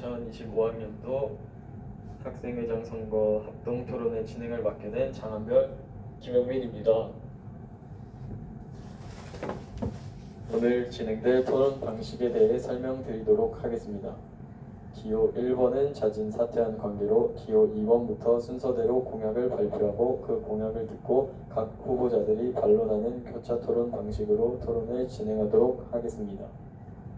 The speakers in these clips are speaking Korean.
2025학년도 학생회장 선거 합동 토론회 진행을 맡게 된 장한별 김영민입니다. 오늘 진행될 토론 방식에 대해 설명드리도록 하겠습니다. 기호 1번은 자진 사퇴한 관계로 기호 2번부터 순서대로 공약을 발표하고 그 공약을 듣고 각 후보자들이 반론하는 교차 토론 방식으로 토론을 진행하도록 하겠습니다.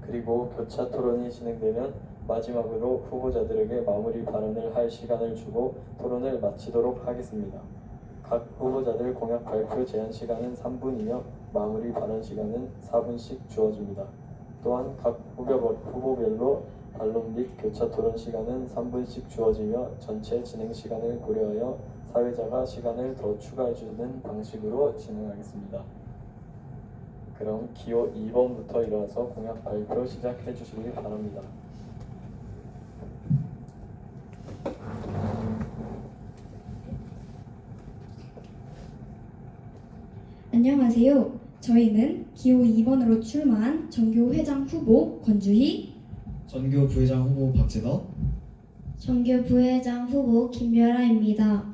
그리고 교차 토론이 진행되면 마지막으로 후보자들에게 마무리 발언을 할 시간을 주고 토론을 마치도록 하겠습니다. 각 후보자들 공약 발표 제한 시간은 3분이며 마무리 발언 시간은 4분씩 주어집니다. 또한 각 후보별로 반론 및 교차 토론 시간은 3분씩 주어지며 전체 진행 시간을 고려하여 사회자가 시간을 더 추가해주는 방식으로 진행하겠습니다. 그럼 기호 2번부터 일어나서 공약 발표 시작해 주시기 바랍니다. 안녕하세요. 저희는 기호 2번으로 출마한 전교 회장 후보 권주희, 전교 부회장 후보 박재덕, 전교 부회장 후보 김별아입니다.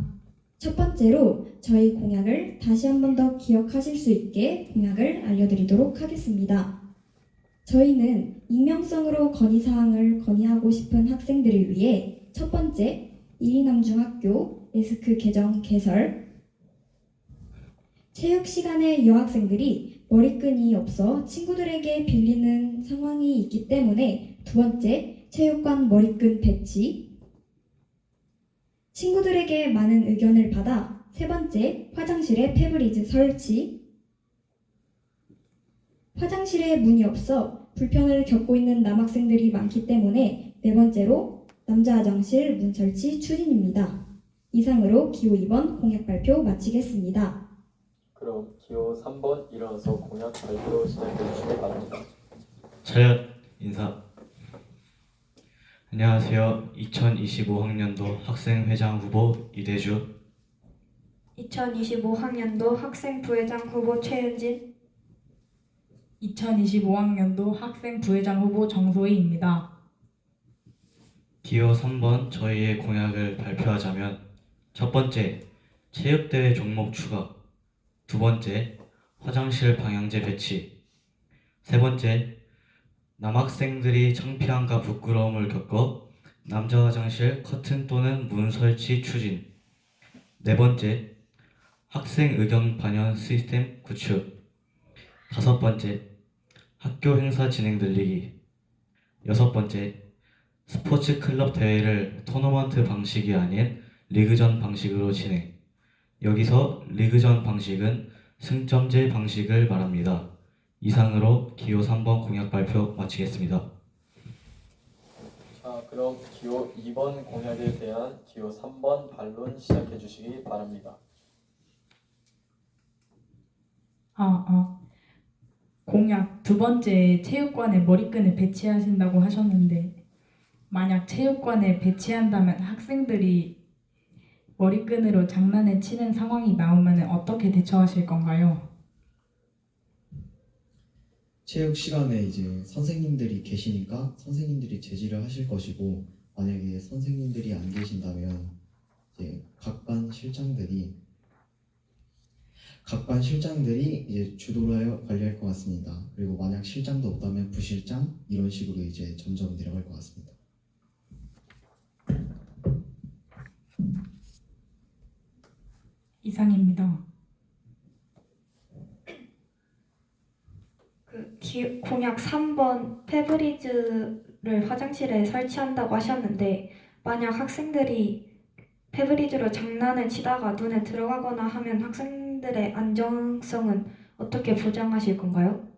첫 번째로 저희 공약을 다시 한 번 더 기억하실 수 있게 공약을 알려드리도록 하겠습니다. 저희는 익명성으로 건의사항을 건의하고 싶은 학생들을 위해 첫 번째, 이리남중학교 에스크 개정 개설, 체육 시간에 여학생들이 머리끈이 없어 친구들에게 빌리는 상황이 있기 때문에 두 번째, 체육관 머리끈 배치, 친구들에게 많은 의견을 받아 세 번째, 화장실에 페브리즈 설치, 화장실에 문이 없어 불편을 겪고 있는 남학생들이 많기 때문에 네 번째로, 남자 화장실 문 설치 추진입니다. 이상으로 기호 2번 공약 발표 마치겠습니다. 그럼 기호 3번 일어나서 공약 발표 시작해 주시기 바랍니다. 차렷 인사. 안녕하세요. 2025학년도 학생회장 후보 이대주, 2025학년도 학생부회장 후보 최은진, 2025학년도 학생 부회장 후보 정소희입니다. 기호 3번 저희의 공약을 발표하자면 첫 번째, 체육대회 종목 추가, 두 번째, 화장실 방향제 배치, 세 번째, 남학생들이 창피함과 부끄러움을 겪어 남자 화장실 커튼 또는 문 설치 추진, 네 번째, 학생 의견 반영 시스템 구축, 다섯 번째, 학교 행사 진행 늘리기, 여섯 번째, 스포츠 클럽 대회를 토너먼트 방식이 아닌 리그전 방식으로 진행. 여기서 리그전 방식은 승점제 방식을 말합니다. 이상으로 기호 3번 공약 발표 마치겠습니다. 자, 그럼 기호 2번 공약에 대한 기호 3번 반론 시작해 주시기 바랍니다. 공약 두 번째, 체육관에 머리끈을 배치하신다고 하셨는데 만약 체육관에 배치한다면 학생들이 머리끈으로 장난을 치는 상황이 나오면 어떻게 대처하실 건가요? 체육 시간에 이제 선생님들이 계시니까 선생님들이 제지를 하실 것이고, 만약에 선생님들이 안 계신다면 이제 각 반 실장들이 이제 주도를 하여 관리할 것 같습니다. 그리고 만약 실장도 없다면 부실장, 이런 식으로 이제 점점 내려갈 것 같습니다. 이상입니다. 공약 3번 페브리즈를 화장실에 설치한다고 하셨는데 만약 학생들이 페브리즈로 장난을 치다가 눈에 들어가거나 하면 학생들의 안정성은 어떻게 보장하실 건가요?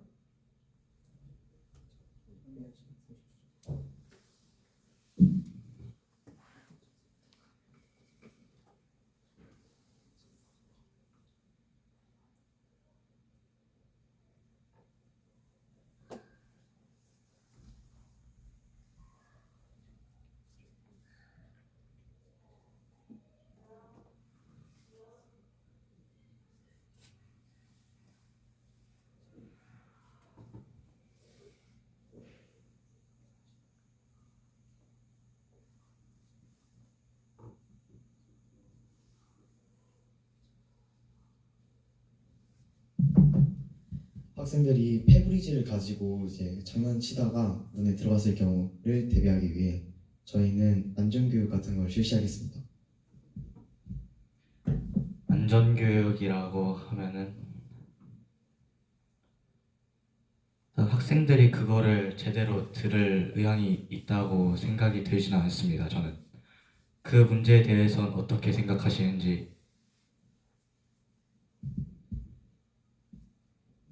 학생들이 페브리즈를 가지고 이제 장난치다가 눈에 들어갔을 경우를 대비하기 위해 저희는 안전교육 같은 걸 실시하겠습니다. 안전교육이라고 하면은 학생들이 그거를 제대로 들을 의향이 있다고 생각이 들지는 않습니다. 저는 그 문제에 대해서는 어떻게 생각하시는지.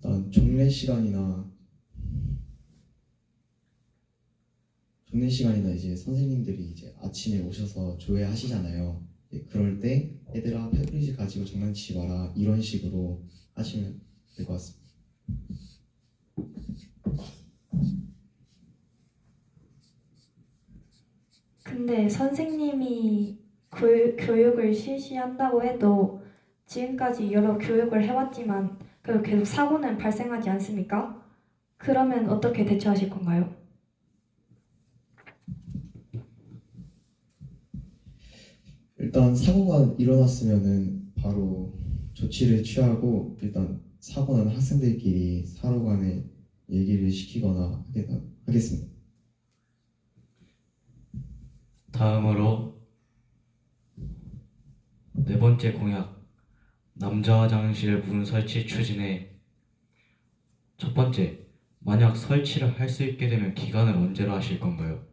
일단 종례 시간이나 이제 선생님들이 이제 아침에 오셔서 조회하시잖아요. 그럴 때 얘들아 페브리즈 가지고 장난치지 마라 이런 식으로 하시면 될 것 같습니다. 근데 선생님이 교육을 실시한다고 해도 지금까지 여러 교육을 해왔지만 그 계속 사고는 발생하지 않습니까? 그러면 어떻게 대처하실 건가요? 일단 사고가 일어났으면은 바로 조치를 취하고 일단 사고 난 학생들끼리 서로 간에 얘기를 시키거나 하겠습니다. 다음으로 네 번째 공약, 남자 화장실 문 설치 추진에 첫 번째, 만약 설치를 할 수 있게 되면 기간을 언제로 하실 건가요?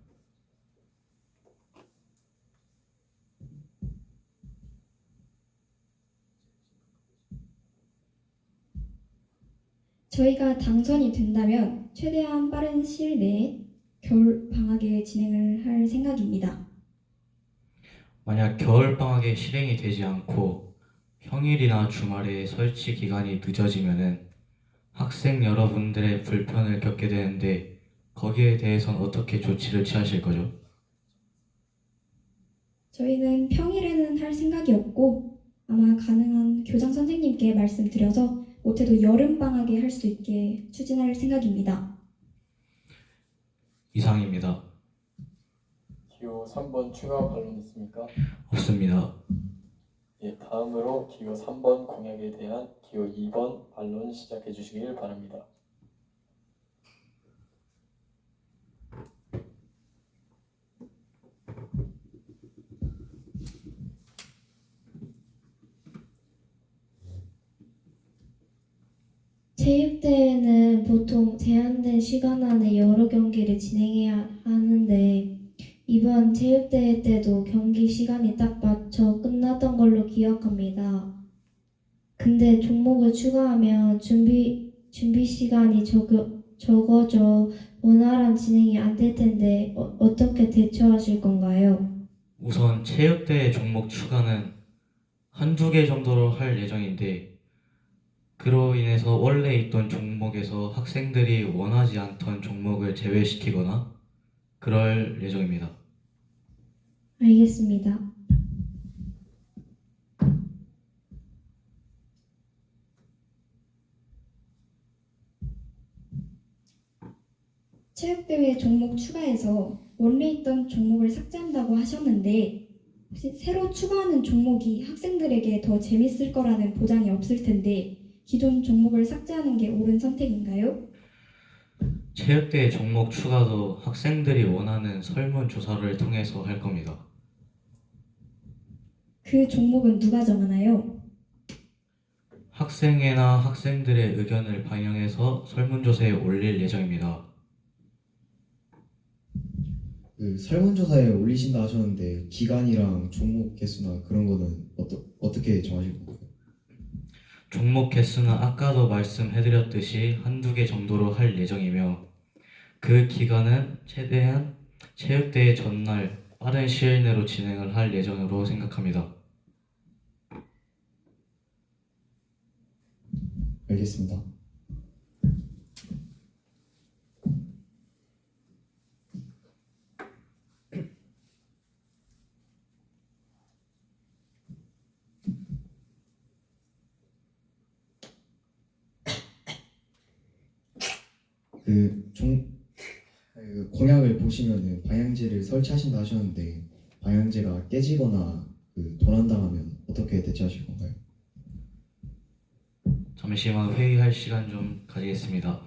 저희가 당선이 된다면 최대한 빠른 시일 내에 겨울 방학에 진행을 할 생각입니다. 만약 겨울방학에 실행이 되지 않고 평일이나 주말에 설치 기간이 늦어지면은 학생 여러분들의 불편을 겪게 되는데 거기에 대해서는 어떻게 조치를 취하실 거죠? 저희는 평일에는 할 생각이 없고 아마 가능한 교장 선생님께 말씀드려서 못해도 여름 방학에 할 수 있게 추진할 생각입니다. 이상입니다. 기호 3번 추가 반론 있습니까? 없습니다. 예, 다음으로 기호 3번 공약에 대한 기호 2번 반론 시작해 주시길 바랍니다. 체육대회는 보통 제한된 시간 안에 여러 경기를 진행해야 하는데 이번 체육대회 때도 경기 시간이 딱 맞춰 끝났던 걸로 기억합니다. 근데 종목을 추가하면 준비 시간이 적어져 원활한 진행이 안 될 텐데 어떻게 대처하실 건가요? 우선 체육대회 종목 추가는 한두 개 정도로 할 예정인데 그로 인해서 원래 있던 종목에서 학생들이 원하지 않던 종목을 제외시키거나 그럴 예정입니다. 알겠습니다. 체육대회 종목 추가해서 원래 있던 종목을 삭제한다고 하셨는데 혹시 새로 추가하는 종목이 학생들에게 더 재밌을 거라는 보장이 없을 텐데 기존 종목을 삭제하는 게 옳은 선택인가요? 체육대회 종목 추가도 학생들이 원하는 설문조사를 통해서 할 겁니다. 그 종목은 누가 정하나요? 학생회나 학생들의 의견을 반영해서 설문조사에 올릴 예정입니다. 그 설문조사에 올리신다 하셨는데 기간이랑 종목 개수나 그런 거는 어떻게 정하실 건가요? 종목 개수는 아까도 말씀해드렸듯이 한두 개 정도로 할 예정이며 그 기간은 최대한 체육대회 전날 빠른 시일 내로 진행을 할 예정으로 생각합니다. 알겠습니다. 그 공약을 보시면은 방향제를 설치하신다 하셨는데 방향제가 깨지거나 도난당하면 어떻게 대처하실 건가요? 잠시만 회의할 시간 좀 가지겠습니다.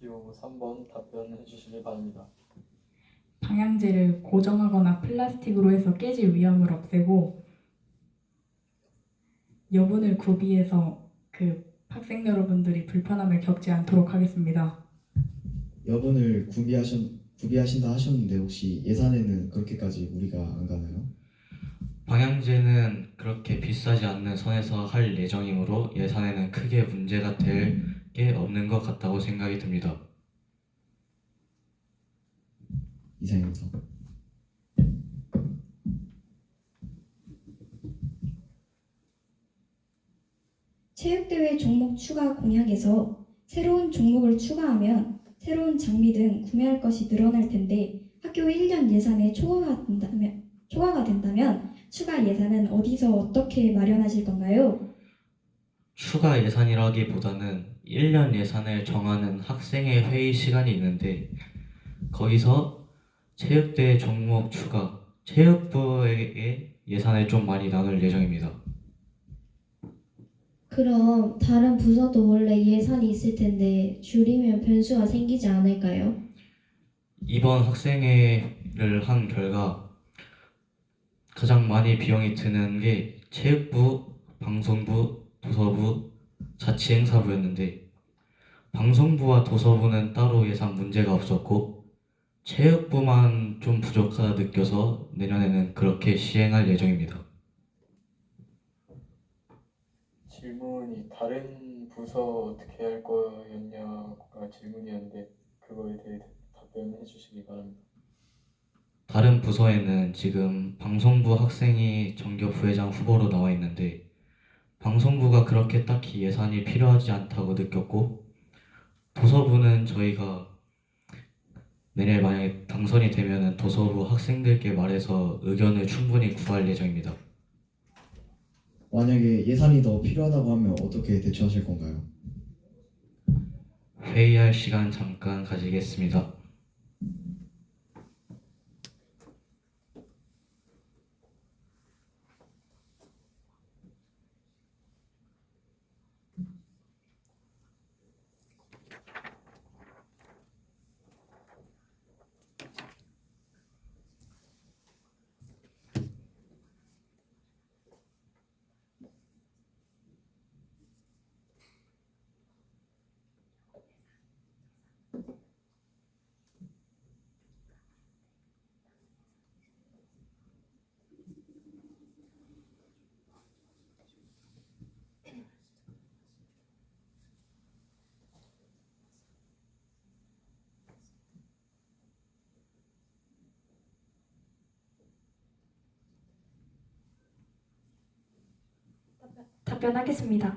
기호 3번 답변해 주시기 바랍니다. 방향제를 고정하거나 플라스틱으로 해서 깨질 위험을 없애고 여분을 구비해서 학생 여러분들이 불편함을 겪지 않도록 하겠습니다. 여분을 구비하신다 하셨는데 혹시 예산에는 그렇게까지 무리가 안 가나요? 방향제는 그렇게 비싸지 않는 선에서 할 예정이므로 예산에는 크게 문제가 될 게 없는 것 같다고 생각이 듭니다. 이상입니다. 체육대회 종목 추가 공약에서 새로운 종목을 추가하면 새로운 장비 등 구매할 것이 늘어날 텐데 학교 1년 예산에 초과가 된다면 추가 예산은 어디서 어떻게 마련하실 건가요? 추가 예산이라기보다는 1년 예산을 정하는 학생의 회의 시간이 있는데 거기서 체육대회 종목 추가, 체육부에게 예산을 좀 많이 나눌 예정입니다. 그럼 다른 부서도 원래 예산이 있을 텐데 줄이면 변수가 생기지 않을까요? 이번 학생회를 한 결과 가장 많이 비용이 드는 게 체육부, 방송부, 도서부, 자치행사부였는데 방송부와 도서부는 따로 예산 문제가 없었고 체육부만 좀 부족하다 느껴서 내년에는 그렇게 시행할 예정입니다. 질문이 다른 부서 어떻게 할 거였냐가 질문이었는데 그거에 대해 답변해 주시기 바랍니다. 다른 부서에는 지금 방송부 학생이 정교 부회장 후보로 나와 있는데 방송부가 그렇게 딱히 예산이 필요하지 않다고 느꼈고 도서부는 저희가 내년에 만약에 당선이 되면 도서부 학생들께 말해서 의견을 충분히 구할 예정입니다. 만약에 예산이 더 필요하다고 하면 어떻게 대처하실 건가요? 회의할 시간 잠깐 가지겠습니다. 답변하겠습니다.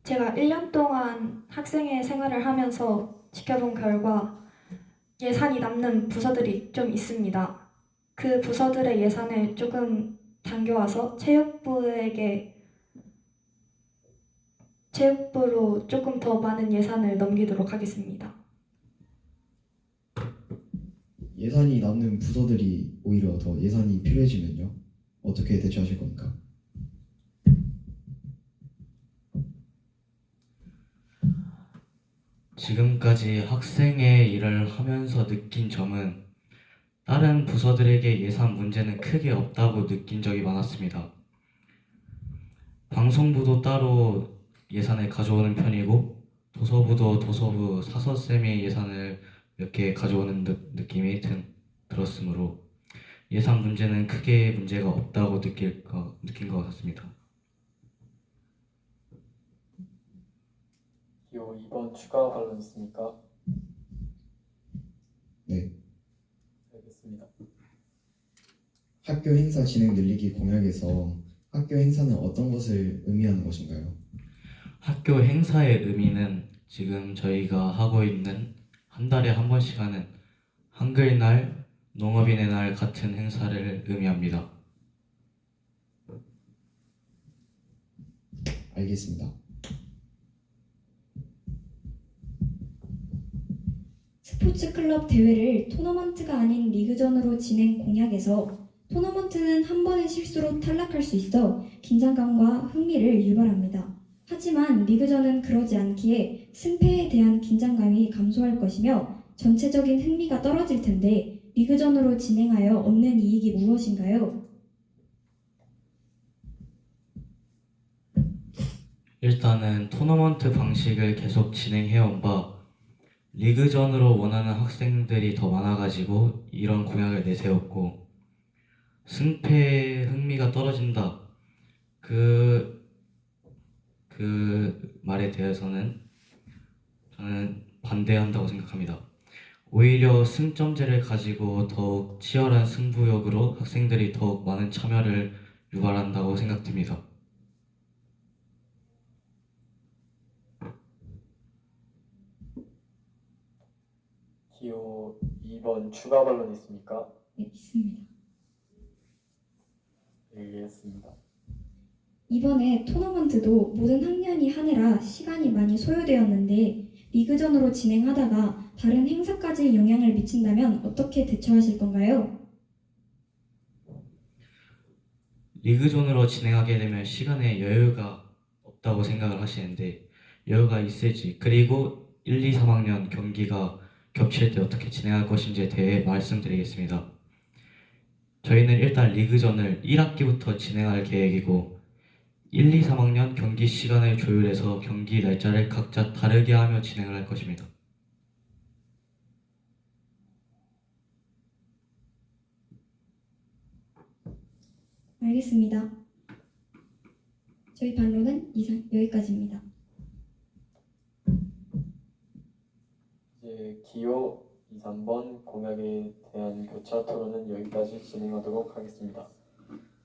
제가 1년 동안 학생회 생활을 하면서 지켜본 결과 예산이 남는 부서들이 좀 있습니다. 그 부서들의 예산을 조금 당겨와서 체육부로 조금 더 많은 예산을 넘기도록 하겠습니다. 예산이 남는 부서들이 오히려 더 예산이 필요해지면요? 어떻게 대처하실 겁니까? 지금까지 학생회 일을 하면서 느낀 점은 다른 부서들에게 예산 문제는 크게 없다고 느낀 적이 많았습니다. 방송부도 따로 예산을 가져오는 편이고 도서부도 도서부 사서쌤이 예산을 몇 개 가져오는 느낌이 들었으므로 예산 문제는 크게 문제가 없다고 느낀 것 같습니다. 기호 2번 추가 발언 있습니까? 네. 알겠습니다. 학교 행사 진행 늘리기 공약에서 학교 행사는 어떤 것을 의미하는 것인가요? 학교 행사의 의미는 지금 저희가 하고 있는 한 달에 한 번씩 하는 한글날, 농업인의 날 같은 행사를 의미합니다. 알겠습니다. 스포츠 클럽 대회를 토너먼트가 아닌 리그전으로 진행 공약에서 토너먼트는 한 번의 실수로 탈락할 수 있어 긴장감과 흥미를 유발합니다. 하지만 리그전은 그러지 않기에 승패에 대한 긴장감이 감소할 것이며 전체적인 흥미가 떨어질 텐데 리그전으로 진행하여 얻는 이익이 무엇인가요? 일단은 토너먼트 방식을 계속 진행해온 바 리그전으로 원하는 학생들이 더 많아가지고 이런 공약을 내세웠고, 승패의 흥미가 떨어진다, 그 말에 대해서는 저는 반대한다고 생각합니다. 오히려 승점제를 가지고 더욱 치열한 승부욕으로 학생들이 더욱 많은 참여를 유발한다고 생각됩니다. 기호 2번 추가 발언 있습니까? 네, 있습니다. 알겠습니다. 이번에 토너먼트도 모든 학년이 하느라 시간이 많이 소요되었는데 리그전으로 진행하다가 다른 행사까지 영향을 미친다면 어떻게 대처하실 건가요? 리그전으로 진행하게 되면 시간에 여유가 없다고 생각을 하시는데 여유가 있을지, 그리고 1, 2, 3학년 경기가 겹칠 때 어떻게 진행할 것인지에 대해 말씀드리겠습니다. 저희는 일단 리그전을 1학기부터 진행할 계획이고 1, 2, 3학년 경기 시간을 조율해서 경기 날짜를 각자 다르게 하며 진행을 할 것입니다. 알겠습니다. 저희 반론은 이상 여기까지입니다. 이제 기호 2, 3번 공약에 대한 교차 토론은 여기까지 진행하도록 하겠습니다.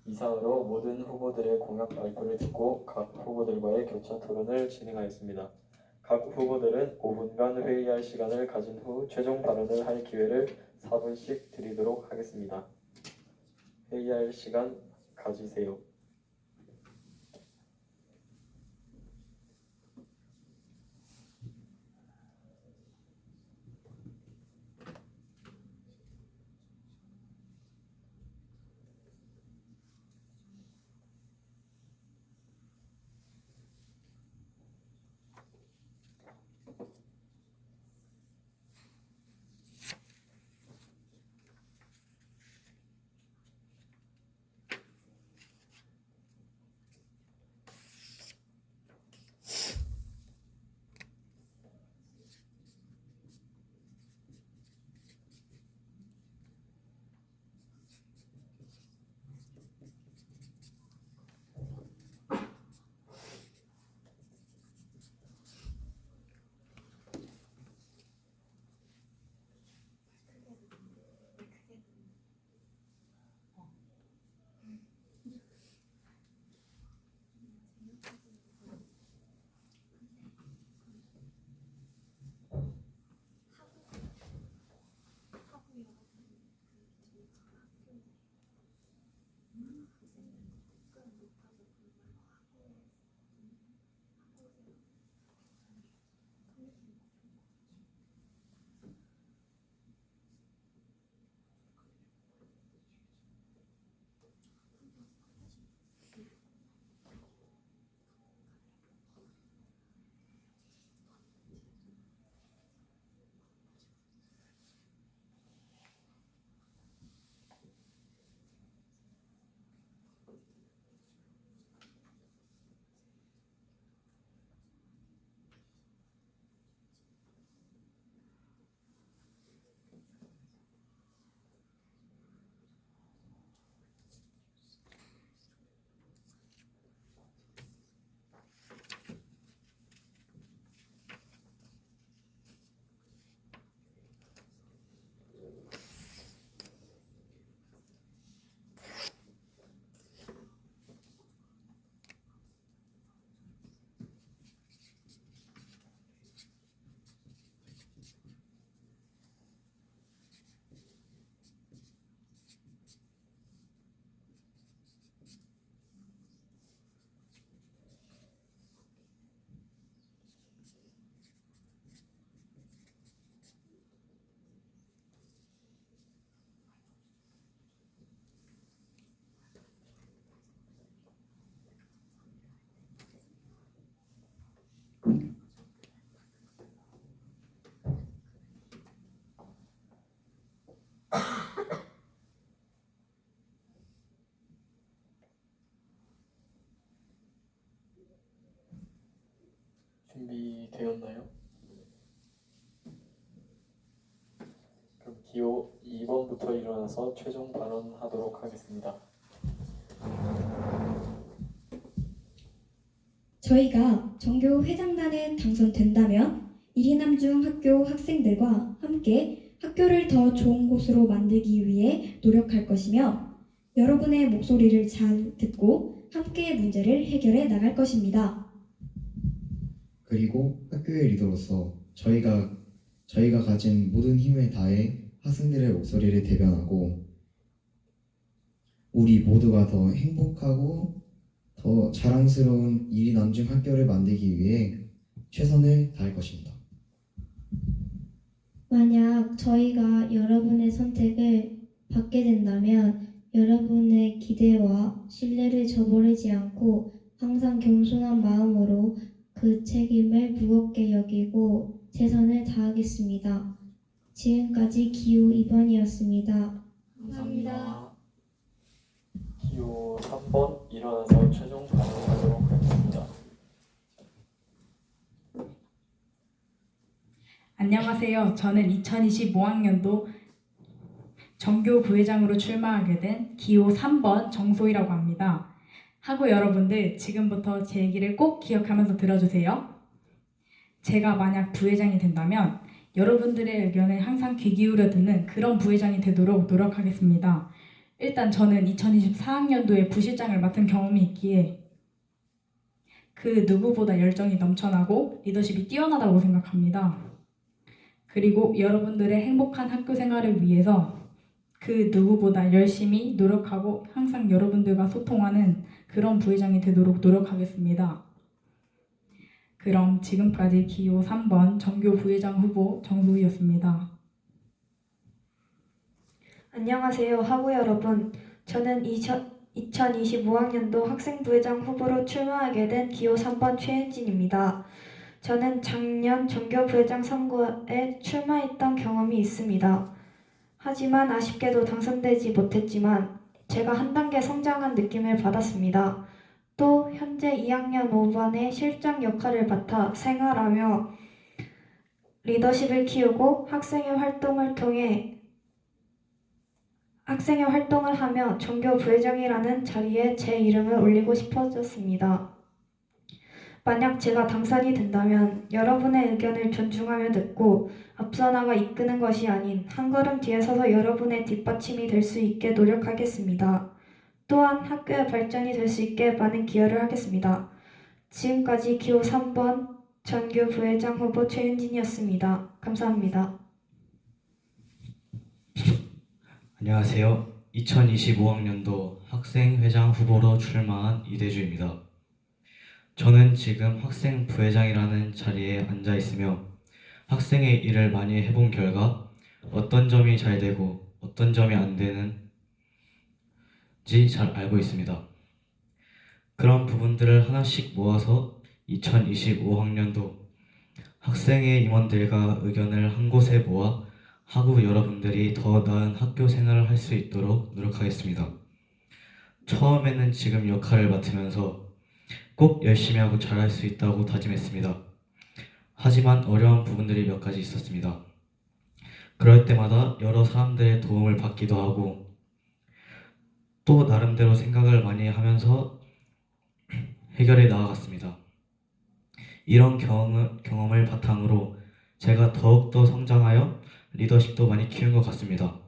이상으로 모든 후보들의 공약 발표를 듣고 각 후보들과의 교차 토론을 진행하였습니다. 각 후보들은 5분간 회의할 시간을 가진 후 최종 발언을 할 기회를 4분씩 드리도록 하겠습니다. 회의할 시간 가지세요. 준비되었나요? 그럼 기호 2번부터 일어나서 최종 발언하도록 하겠습니다. 저희가 전교 회장단에 당선된다면 이리남중 학교 학생들과 함께 학교를 더 좋은 곳으로 만들기 위해 노력할 것이며 여러분의 목소리를 잘 듣고 함께 문제를 해결해 나갈 것입니다. 그리고 학교의 리더로서 저희가 가진 모든 힘을 다해 학생들의 목소리를 대변하고 우리 모두가 더 행복하고 더 자랑스러운 이리남중 학교를 만들기 위해 최선을 다할 것입니다. 만약 저희가 여러분의 선택을 받게 된다면 여러분의 기대와 신뢰를 저버리지 않고 항상 겸손한 마음으로 그 책임을 무겁게 여기고 최선을 다하겠습니다. 지금까지 기호 2번이었습니다. 감사합니다. 기호 3번 일어나서 최종 발언하도록 하겠습니다. 안녕하세요. 저는 2025학년도 정교 부회장으로 출마하게 된 기호 3번 정소희라고 합니다. 하고 여러분들 지금부터 제 얘기를 꼭 기억하면서 들어주세요. 제가 만약 부회장이 된다면 여러분들의 의견에 항상 귀 기울여 듣는 그런 부회장이 되도록 노력하겠습니다. 일단 저는 2024학년도에 부실장을 맡은 경험이 있기에 그 누구보다 열정이 넘쳐나고 리더십이 뛰어나다고 생각합니다. 그리고 여러분들의 행복한 학교 생활을 위해서 그 누구보다 열심히 노력하고 항상 여러분들과 소통하는 그런 부회장이 되도록 노력하겠습니다. 그럼 지금까지 기호 3번 정교 부회장 후보 정소희였습니다. 안녕하세요, 학우 여러분. 저는 2025학년도 학생부회장 후보로 출마하게 된 기호 3번 최은진입니다. 저는 작년 전교부회장 선거에 출마했던 경험이 있습니다. 하지만 아쉽게도 당선되지 못했지만 제가 한 단계 성장한 느낌을 받았습니다. 또 현재 2학년 5반의 실장 역할을 맡아 생활하며 리더십을 키우고 학생의 활동을 하며 전교 부회장이라는 자리에 제 이름을 올리고 싶어졌습니다. 만약 제가 당선이 된다면 여러분의 의견을 존중하며 듣고 앞서 나가 이끄는 것이 아닌 한 걸음 뒤에 서서 여러분의 뒷받침이 될 수 있게 노력하겠습니다. 또한 학교의 발전이 될 수 있게 많은 기여를 하겠습니다. 지금까지 기호 3번 전교 부회장 후보 최윤진이었습니다. 감사합니다. 안녕하세요. 2025학년도 학생회장 후보로 출마한 이대주입니다. 저는 지금 학생 부회장이라는 자리에 앉아 있으며 학생의 일을 많이 해본 결과 어떤 점이 잘 되고 어떤 점이 안 되는지 잘 알고 있습니다. 그런 부분들을 하나씩 모아서 2025학년도 학생의 임원들과 의견을 한 곳에 모아 학우 여러분들이 더 나은 학교 생활을 할 수 있도록 노력하겠습니다. 처음에는 지금 역할을 맡으면서 꼭 열심히 하고 잘할 수 있다고 다짐했습니다. 하지만 어려운 부분들이 몇 가지 있었습니다. 그럴 때마다 여러 사람들의 도움을 받기도 하고 또 나름대로 생각을 많이 하면서 해결해 나아갔습니다. 이런 경험을 바탕으로 제가 더욱더 성장하여 리더십도 많이 키운 것 같습니다.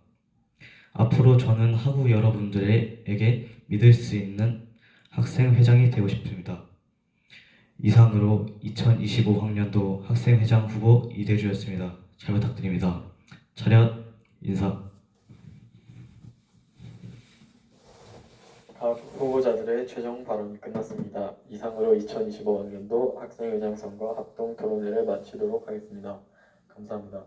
앞으로 저는 학우 여러분들에게 믿을 수 있는 학생회장이 되고 싶습니다. 이상으로 2025학년도 학생회장 후보 이대주였습니다. 잘 부탁드립니다. 차렷 인사. 각 후보자들의 최종 발언이 끝났습니다. 이상으로 2025학년도 학생회장 선거 합동 토론회를 마치도록 하겠습니다. 감사합니다.